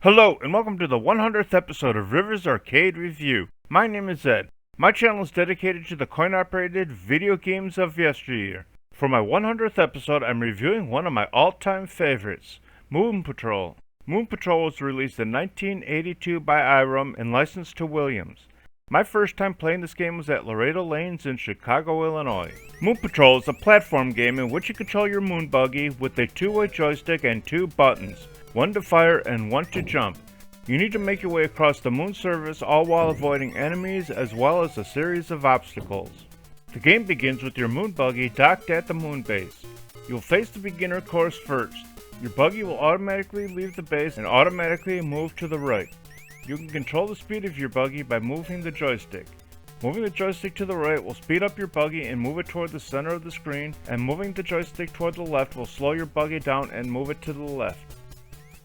Hello, and welcome to the 100th episode of Rivers Arcade Review. My name is Ed. My channel is dedicated to the coin-operated video games of yesteryear. For my 100th episode, I'm reviewing one of my all-time favorites, Moon Patrol. Moon Patrol was released in 1982 by Irem and licensed to Williams. My first time playing this game was at Laredo Lanes in Chicago, Illinois. Moon Patrol is a platform game in which you control your moon buggy with a two-way joystick and two buttons. One to fire and one to jump. You need to make your way across the moon surface, all while avoiding enemies as well as a series of obstacles. The game begins with your moon buggy docked at the moon base. You'll face the beginner course first. Your buggy will automatically leave the base and automatically move to the right. You can control the speed of your buggy by moving the joystick. Moving the joystick to the right will speed up your buggy and move it toward the center of the screen, and moving the joystick toward the left will slow your buggy down and move it to the left.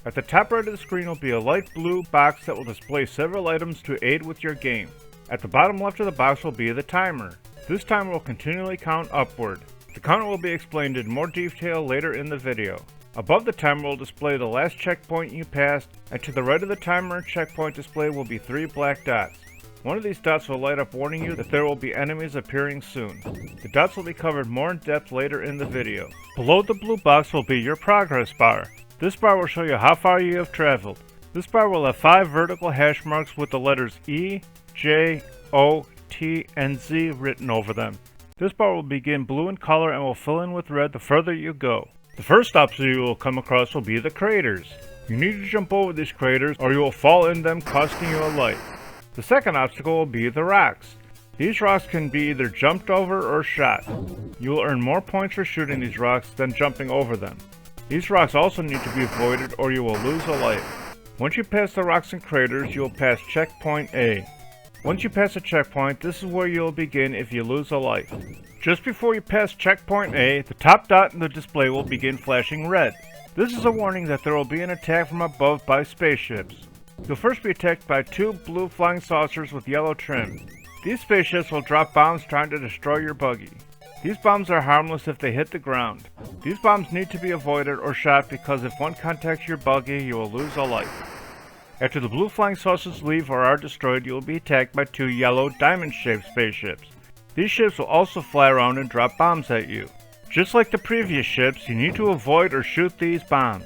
At the top right of the screen will be a light blue box that will display several items to aid with your game. At the bottom left of the box will be the timer. This timer will continually count upward. The counter will be explained in more detail later in the video. Above the timer will display the last checkpoint you passed, and to the right of the timer and checkpoint display will be 3 black dots. One of these dots will light up warning you that there will be enemies appearing soon. The dots will be covered more in depth later in the video. Below the blue box will be your progress bar. This bar will show you how far you have traveled. This bar will have 5 vertical hash marks with the letters E, J, O, T, and Z written over them. This bar will begin blue in color and will fill in with red the further you go. The first obstacle you will come across will be the craters. You need to jump over these craters or you will fall in them, costing you a life. The second obstacle will be the rocks. These rocks can be either jumped over or shot. You will earn more points for shooting these rocks than jumping over them. These rocks also need to be avoided or you will lose a life. Once you pass the rocks and craters, you will pass checkpoint A. Once you pass a checkpoint, this is where you will begin if you lose a life. Just before you pass checkpoint A, the top dot in the display will begin flashing red. This is a warning that there will be an attack from above by spaceships. You'll first be attacked by 2 blue flying saucers with yellow trim. These spaceships will drop bombs trying to destroy your buggy. These bombs are harmless if they hit the ground. These bombs need to be avoided or shot because if one contacts your buggy, you will lose a life. After the blue flying saucers leave or are destroyed, you will be attacked by 2 yellow diamond-shaped spaceships. These ships will also fly around and drop bombs at you. Just like the previous ships, you need to avoid or shoot these bombs.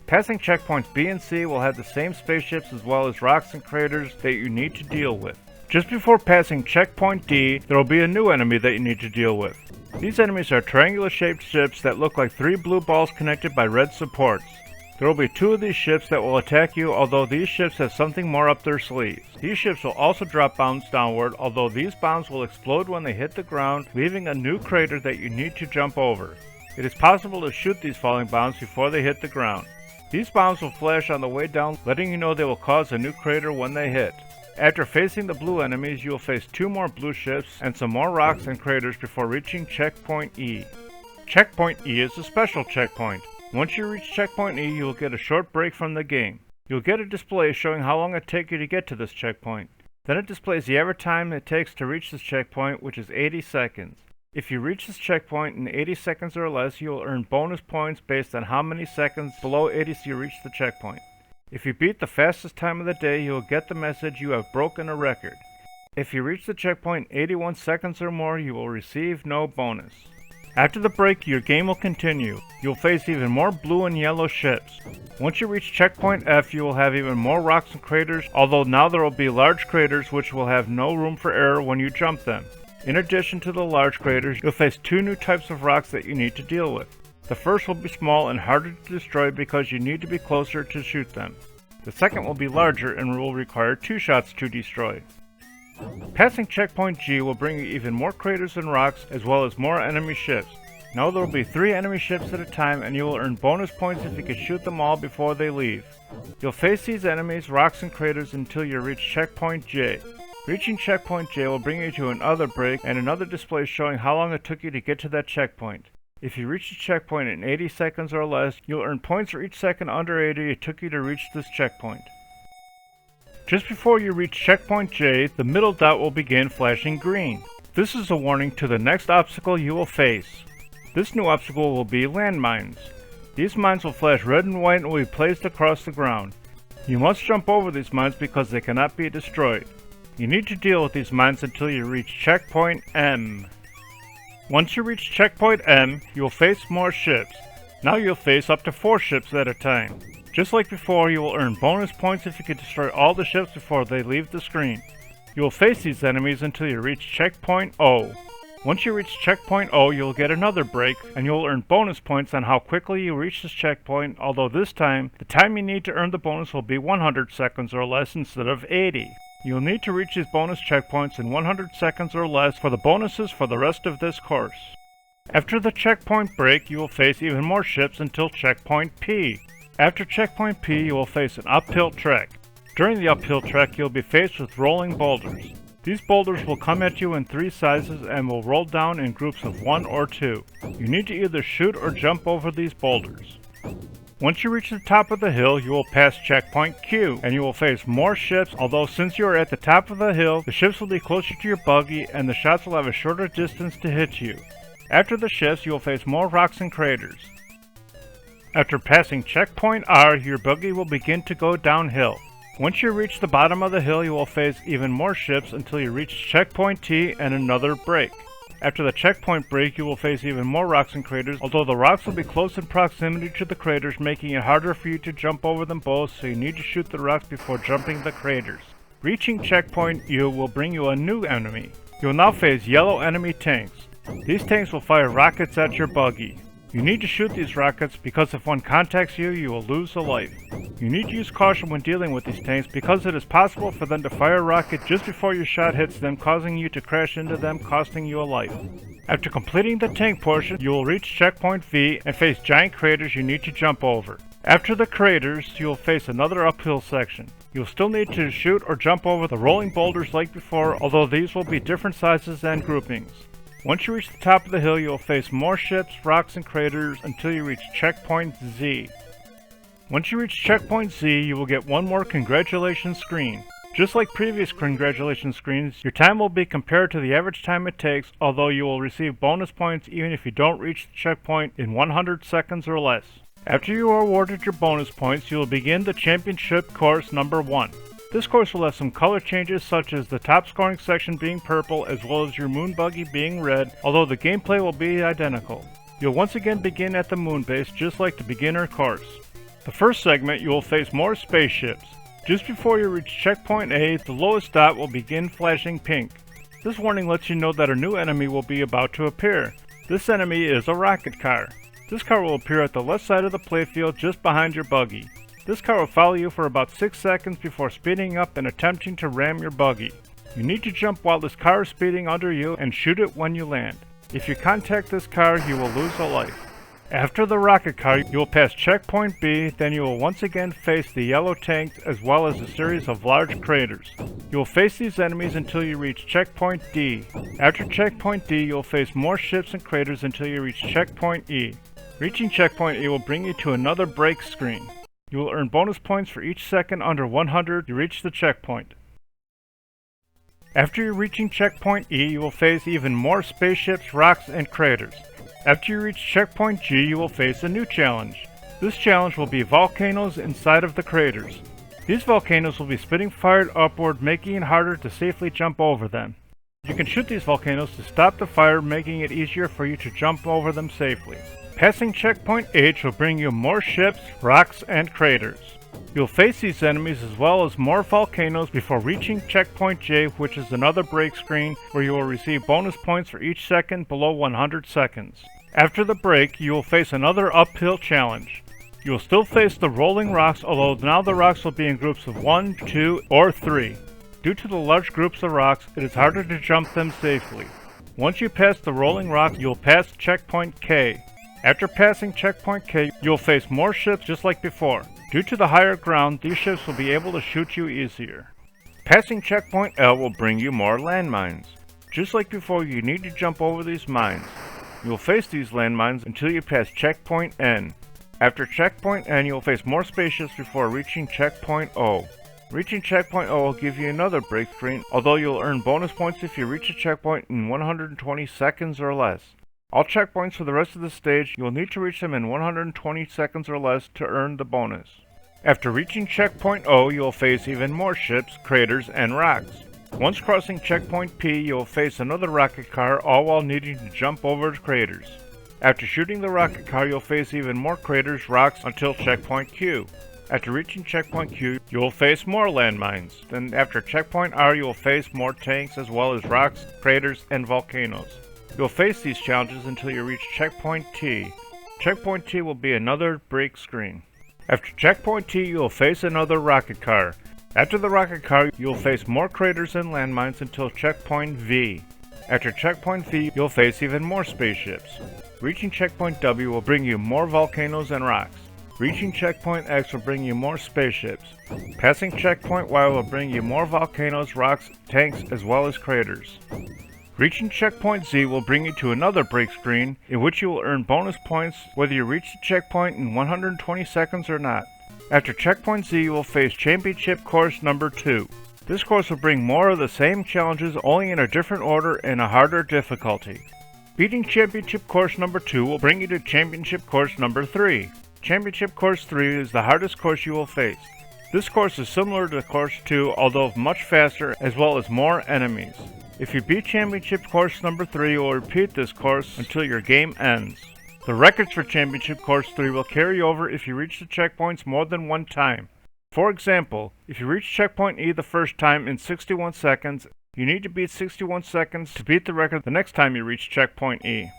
Passing checkpoints B and C will have the same spaceships as well as rocks and craters that you need to deal with. Just before passing checkpoint D, there will be a new enemy that you need to deal with. These enemies are triangular-shaped ships that look like 3 blue balls connected by red supports. There will be 2 of these ships that will attack you, although these ships have something more up their sleeves. These ships will also drop bombs downward, although these bombs will explode when they hit the ground, leaving a new crater that you need to jump over. It is possible to shoot these falling bombs before they hit the ground. These bombs will flash on the way down, letting you know they will cause a new crater when they hit. After facing the blue enemies, you will face 2 more blue ships and some more rocks and craters before reaching checkpoint E. Checkpoint E is a special checkpoint. Once you reach checkpoint E, you will get a short break from the game. You'll get a display showing how long it takes you to get to this checkpoint. Then it displays the average time it takes to reach this checkpoint, which is 80 seconds. If you reach this checkpoint in 80 seconds or less, you will earn bonus points based on how many seconds below 80 you reach the checkpoint. If you beat the fastest time of the day, you will get the message you have broken a record. If you reach the checkpoint in 81 seconds or more, you will receive no bonus. After the break, your game will continue. You'll face even more blue and yellow ships. Once you reach checkpoint F, you will have even more rocks and craters, although now there will be large craters which will have no room for error when you jump them. In addition to the large craters, you'll face 2 new types of rocks that you need to deal with. The first will be small and harder to destroy because you need to be closer to shoot them. The second will be larger and will require 2 shots to destroy. Passing checkpoint G will bring you even more craters and rocks as well as more enemy ships. Now there will be 3 enemy ships at a time and you will earn bonus points if you can shoot them all before they leave. You'll face these enemies, rocks and craters until you reach checkpoint J. Reaching checkpoint J will bring you to another break and another display showing how long it took you to get to that checkpoint. If you reach the checkpoint in 80 seconds or less, you'll earn points for each second under 80 it took you to reach this checkpoint. Just before you reach checkpoint J, the middle dot will begin flashing green. This is a warning to the next obstacle you will face. This new obstacle will be landmines. These mines will flash red and white and will be placed across the ground. You must jump over these mines because they cannot be destroyed. You need to deal with these mines until you reach checkpoint M. Once you reach checkpoint M, you will face more ships. Now you'll face up to 4 ships at a time. Just like before, you will earn bonus points if you can destroy all the ships before they leave the screen. You will face these enemies until you reach checkpoint O. Once you reach checkpoint O, you'll get another break, and you'll earn bonus points on how quickly you reach this checkpoint, although this time, the time you need to earn the bonus will be 100 seconds or less instead of 80. You'll need to reach these bonus checkpoints in 100 seconds or less for the bonuses for the rest of this course. After the checkpoint break, you will face even more ships until checkpoint P. After checkpoint P, you will face an uphill trek. During the uphill trek, you'll be faced with rolling boulders. These boulders will come at you in 3 sizes and will roll down in groups of 1 or 2. You need to either shoot or jump over these boulders. Once you reach the top of the hill, you will pass checkpoint Q, and you will face more ships, although since you are at the top of the hill, the ships will be closer to your buggy and the shots will have a shorter distance to hit you. After the ships, you will face more rocks and craters. After passing checkpoint R, your buggy will begin to go downhill. Once you reach the bottom of the hill, you will face even more ships until you reach checkpoint T and another break. After the checkpoint break, you will face even more rocks and craters, although the rocks will be close in proximity to the craters, making it harder for you to jump over them both, so you need to shoot the rocks before jumping the craters. Reaching checkpoint U will bring you a new enemy. You will now face yellow enemy tanks. These tanks will fire rockets at your buggy. You need to shoot these rockets because if one contacts you, you will lose a life. You need to use caution when dealing with these tanks because it is possible for them to fire a rocket just before your shot hits them, causing you to crash into them, costing you a life. After completing the tank portion, you will reach checkpoint V and face giant craters you need to jump over. After the craters, you will face another uphill section. You will still need to shoot or jump over the rolling boulders like before, although these will be different sizes and groupings. Once you reach the top of the hill, you will face more ships, rocks, and craters until you reach checkpoint Z. Once you reach checkpoint Z, you will get one more congratulations screen. Just like previous congratulations screens, your time will be compared to the average time it takes, although you will receive bonus points even if you don't reach the checkpoint in 100 seconds or less. After you are awarded your bonus points, you will begin the championship course number 1. This course will have some color changes such as the top scoring section being purple as well as your moon buggy being red, although the gameplay will be identical. You'll once again begin at the moon base just like the beginner course. The first segment you will face more spaceships. Just before you reach checkpoint A, the lowest dot will begin flashing pink. This warning lets you know that a new enemy will be about to appear. This enemy is a rocket car. This car will appear at the left side of the playfield just behind your buggy. This car will follow you for about 6 seconds before speeding up and attempting to ram your buggy. You need to jump while this car is speeding under you and shoot it when you land. If you contact this car, you will lose a life. After the rocket car, you will pass checkpoint B, then you will once again face the yellow tanks as well as a series of large craters. You will face these enemies until you reach checkpoint D. After checkpoint D, you will face more ships and craters until you reach checkpoint E. Reaching checkpoint E will bring you to another break screen. You will earn bonus points for each second under 100 you reach the checkpoint. After you're reaching checkpoint E, you will face even more spaceships, rocks, and craters. After you reach checkpoint G, you will face a new challenge. This challenge will be volcanoes inside of the craters. These volcanoes will be spitting fire upward, making it harder to safely jump over them. You can shoot these volcanoes to stop the fire, making it easier for you to jump over them safely. Passing checkpoint H will bring you more ships, rocks, and craters. You'll face these enemies as well as more volcanoes before reaching checkpoint J, which is another break screen where you will receive bonus points for each second below 100 seconds. After the break, you will face another uphill challenge. You will still face the rolling rocks, although now the rocks will be in groups of 1, 2, or 3. Due to the large groups of rocks, it is harder to jump them safely. Once you pass the rolling rocks, you will pass checkpoint K. After passing checkpoint K, you will face more ships just like before. Due to the higher ground, these ships will be able to shoot you easier. Passing checkpoint L will bring you more landmines. Just like before, you need to jump over these mines. You will face these landmines until you pass checkpoint N. After checkpoint N, you will face more spaceships before reaching checkpoint O. Reaching checkpoint O will give you another break screen, although you will earn bonus points if you reach a checkpoint in 120 seconds or less. All checkpoints for the rest of the stage, you will need to reach them in 120 seconds or less to earn the bonus. After reaching checkpoint O, you'll face even more ships, craters, and rocks. Once crossing checkpoint P, you'll face another rocket car, all while needing to jump over the craters. After shooting the rocket car, you'll face even more craters, rocks, until checkpoint Q. After reaching checkpoint Q, you will face more landmines. Then after checkpoint R, you will face more tanks as well as rocks, craters, and volcanoes. You'll face these challenges until you reach checkpoint T. Checkpoint T will be another break screen. After checkpoint T, you will face another rocket car. After the rocket car, you will face more craters and landmines until checkpoint V. After checkpoint V, you'll face even more spaceships. Reaching checkpoint W will bring you more volcanoes and rocks. Reaching checkpoint X will bring you more spaceships. Passing checkpoint Y will bring you more volcanoes, rocks, tanks, as well as craters. Reaching checkpoint Z will bring you to another break screen, in which you will earn bonus points whether you reach the checkpoint in 120 seconds or not. After checkpoint Z, you will face Championship Course number 2. This course will bring more of the same challenges, only in a different order and a harder difficulty. Beating Championship Course number 2 will bring you to Championship Course number 3. Championship Course 3 is the hardest course you will face. This course is similar to Course 2, although much faster, as well as more enemies. If you beat Championship Course number 3, you will repeat this course until your game ends. The records for Championship Course 3 will carry over if you reach the checkpoints more than one time. For example, if you reach checkpoint E the first time in 61 seconds, you need to beat 61 seconds to beat the record the next time you reach checkpoint E.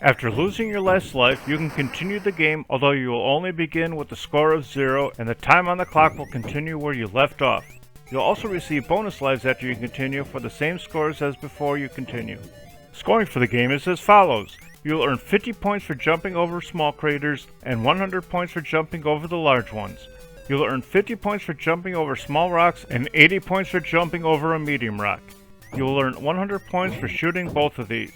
After losing your last life, you can continue the game, although you will only begin with a score of 0, and the time on the clock will continue where you left off. You'll also receive bonus lives after you continue for the same scores as before you continue. Scoring for the game is as follows. You'll earn 50 points for jumping over small craters, and 100 points for jumping over the large ones. You'll earn 50 points for jumping over small rocks, and 80 points for jumping over a medium rock. You'll earn 100 points for shooting both of these.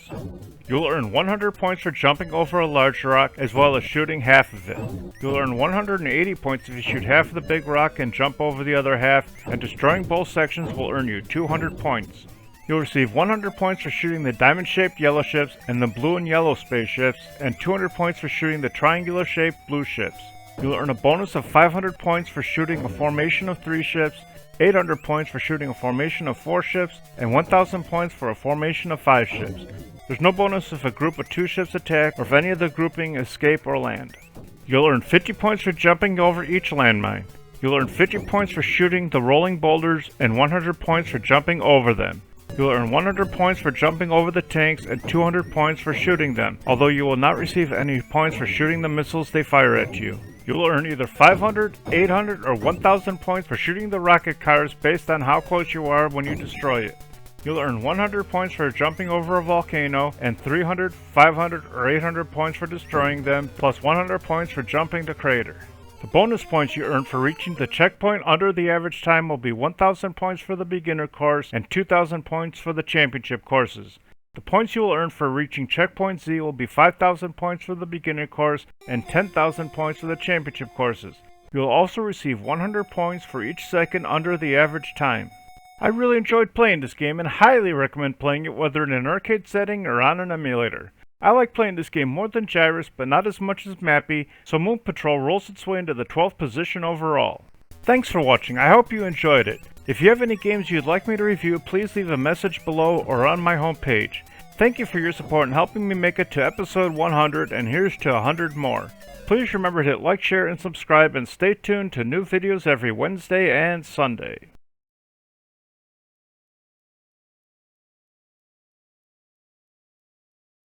You'll earn 100 points for jumping over a large rock, as well as shooting half of it. You'll earn 180 points if you shoot half of the big rock and jump over the other half, and destroying both sections will earn you 200 points. You'll receive 100 points for shooting the diamond-shaped yellow ships and the blue and yellow spaceships, and 200 points for shooting the triangular-shaped blue ships. You'll earn a bonus of 500 points for shooting a formation of 3 ships, 800 points for shooting a formation of 4 ships, and 1000 points for a formation of 5 ships. There's no bonus if a group of 2 ships attack or if any of the grouping escape or land. You'll earn 50 points for jumping over each landmine. You'll earn 50 points for shooting the rolling boulders and 100 points for jumping over them. You'll earn 100 points for jumping over the tanks and 200 points for shooting them, although you will not receive any points for shooting the missiles they fire at you. You'll earn either 500, 800, or 1000 points for shooting the rocket cars based on how close you are when you destroy it. You'll earn 100 points for jumping over a volcano, and 300, 500, or 800 points for destroying them, plus 100 points for jumping the crater. The bonus points you earn for reaching the checkpoint under the average time will be 1000 points for the beginner course and 2000 points for the championship courses. The points you will earn for reaching checkpoint Z will be 5000 points for the beginner course and 10,000 points for the championship courses. You will also receive 100 points for each second under the average time. I really enjoyed playing this game and highly recommend playing it whether in an arcade setting or on an emulator. I like playing this game more than Gyrus, but not as much as Mappy, so Moon Patrol rolls its way into the 12th position overall. Thanks for watching, I hope you enjoyed it. If you have any games you'd like me to review, please leave a message below or on my homepage. Thank you for your support in helping me make it to episode 100, and here's to 100 more. Please remember to hit like, share, and subscribe, and stay tuned to new videos every Wednesday and Sunday.